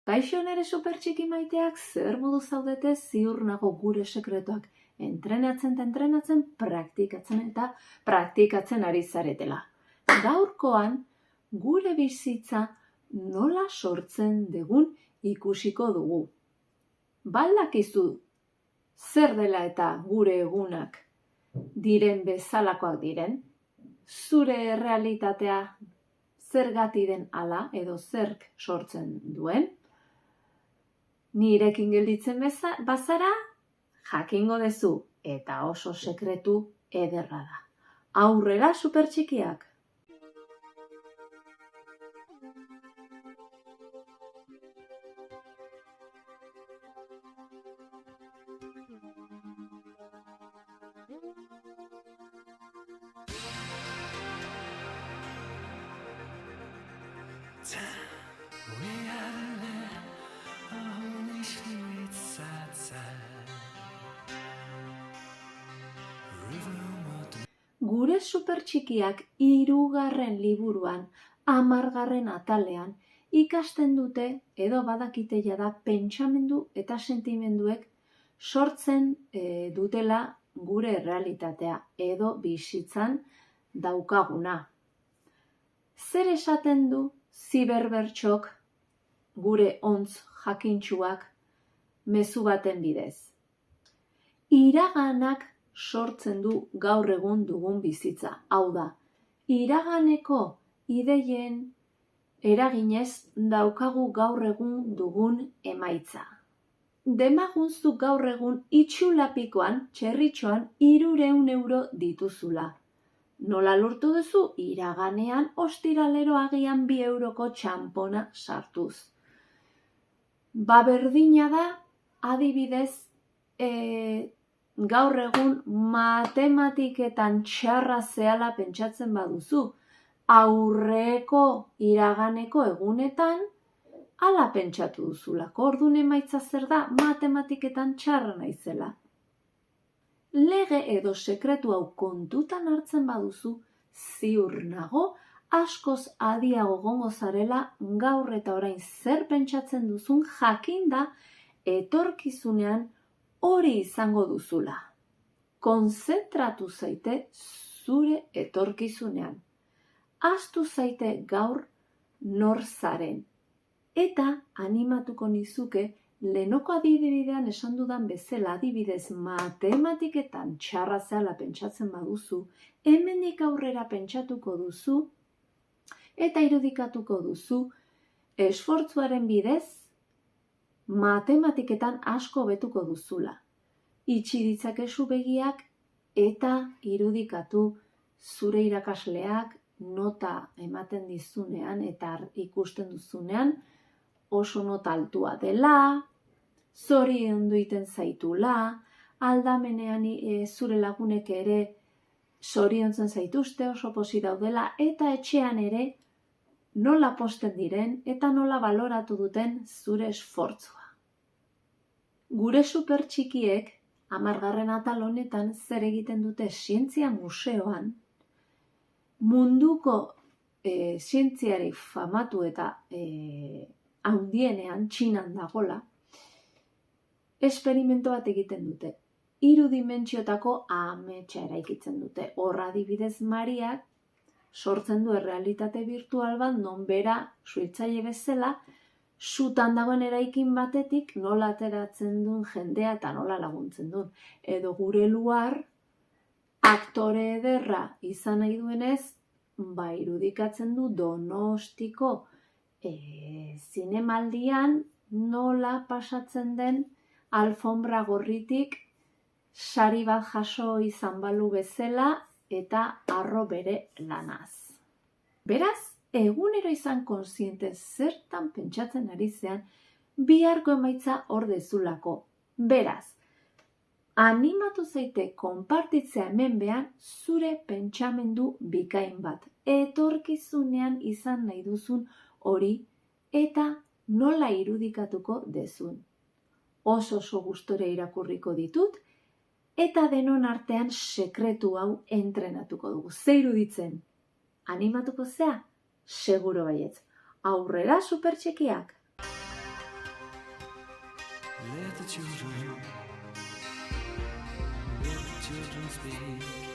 Kaixo nere supertxiki maiteak, zer modu zaudete? Ziur nago gure sekretuak entrenatzen, praktikatzen ari zaretela. Gaurkoan, gure bizitza nola sortzen dugun ikusiko dugu. Baldakizu zer dela eta gure egunak diren bezalakoak diren? Zure errealitatea zergatik den ala edo zerk sortzen duen? Nirekin gelditzen bazara, jakingo dezu eta oso sekretu ederra da. Aurrera supertxikiak! Gure supertxikiak 3. liburuan, 10. atalean, ikasten dute edo badakite jada pentsamendu eta sentimenduek sortzen dutela gure errealitatea edo bizitzan daukaguna. Zer esaten du ziberbertxok gure ontz jakintsuak mezu baten bidez? Iraganak sortzen du gaur egun dugun bizitza. Hau da, iraganeko ideien eraginez daukagu gaur egun dugun emaitza. Demagunzu gaur egun itxulapikoan, txerritxoan, 300 euro dituzula. Nola lortu duzu? Iraganean ostiralero agian 2 euroko txampona sartuz. Berdina da, adibidez, gaur egun matematiketan txarra zehala pentsatzen baduzu. Aurreko iraganeko egunetan hala pentsatu duzulako. Orduan emaitza zer da? Matematiketan txarra naizela. Lege edo sekretu hau kontutan hartzen baduzu, ziur nago, askoz adiago egongo zarela gaur eta orain zer pentsatzen duzun jakinda etorkizunean hori izango duzula. Konzentratu zaite zure etorkizunean. Ahaztu zaite gaur nor zaren. Eta animatuko nizuke lehenoko adibidean esan dudan bezala, adibidez matematiketan txarra zela pentsatzen baduzu, hemendik aurrera pentsatuko duzu eta irudikatuko duzu esfortzuaren bidez matematiketan asko betuko duzula. Itxi ditzakezu begiak eta irudikatu zure irakasleak nota ematen dizunean eta ikusten duzunean oso nota altua dela, zoriondu egiten zaitula, aldamenean zure lagunek ere zoriontzen zaituzte oso pozik daudela eta etxean ere nola posten diren eta nola baloratu duten zure esfortzua. Gure supertxikiek 10. atal honetan zer egiten dute zientzia museoan, munduko zientziarik famatu eta handienean, Txinan dagola, esperimento bat egiten dute. 3 dimentsiotako ametsa eraikitzen dute. Horra adibidez Mariak sortzen du errealitate virtual bat, non bera suhiltzaile bezala, sutan dagoen eraikin batetik nola ateratzen duen jendea eta nola laguntzen duen. Edo gure Luar, aktore ederra izan nahi duenez, irudikatzen du Donostiko zinemaldian nola pasatzen den alfombra gorritik sari bat jaso izan balu bezala eta harro bere lanaz. Beraz, egunero izan kontziente zertan pentsatzen ari zean, biharko emaitza hor dezulako. Beraz, animatu zaite konpartitzea hemen behan zure pentsamendu bikain bat. Etorkizunean izan nahi duzun hori eta nola irudikatuko dezun. Oso gustore irakurriko ditut eta denon artean sekretu hau entrenatuko dugu. Ze iruditzen? Animatuko zea? Seguro baietz. Aurrera supertxekiak! Let the children speak.